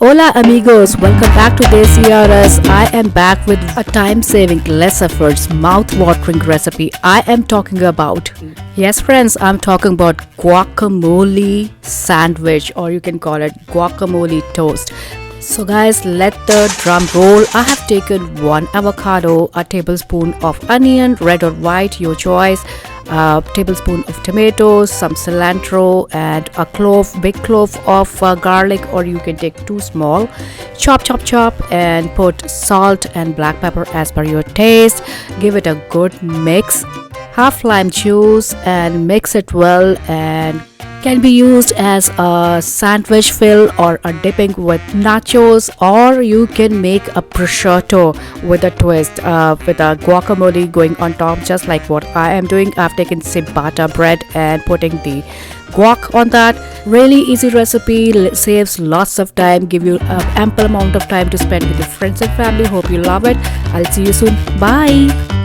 Hola amigos, welcome back to DesiRS. I am back with a time-saving, less efforts, mouth-watering recipe. I am talking about, yes friends, I'm talking about guacamole sandwich, or you can call it guacamole toast. So guys, let the drum roll. I have taken one avocado, a tablespoon of onion, red or white, your choice, a tablespoon of tomatoes, some cilantro, and a big clove of garlic, or you can take two small. Chop, and put salt and black pepper as per your taste. Give it a good mix. Half lime juice and mix it well, and can be used as a sandwich fill or a dipping with nachos, or you can make a prosciutto with a twist, with a guacamole going on top, just like what I am doing. I've taken ciabatta bread and putting the guac on that. Really easy recipe, saves lots of time, give you an ample amount of time to spend with your friends and family. Hope you love it. I'll see you soon. Bye.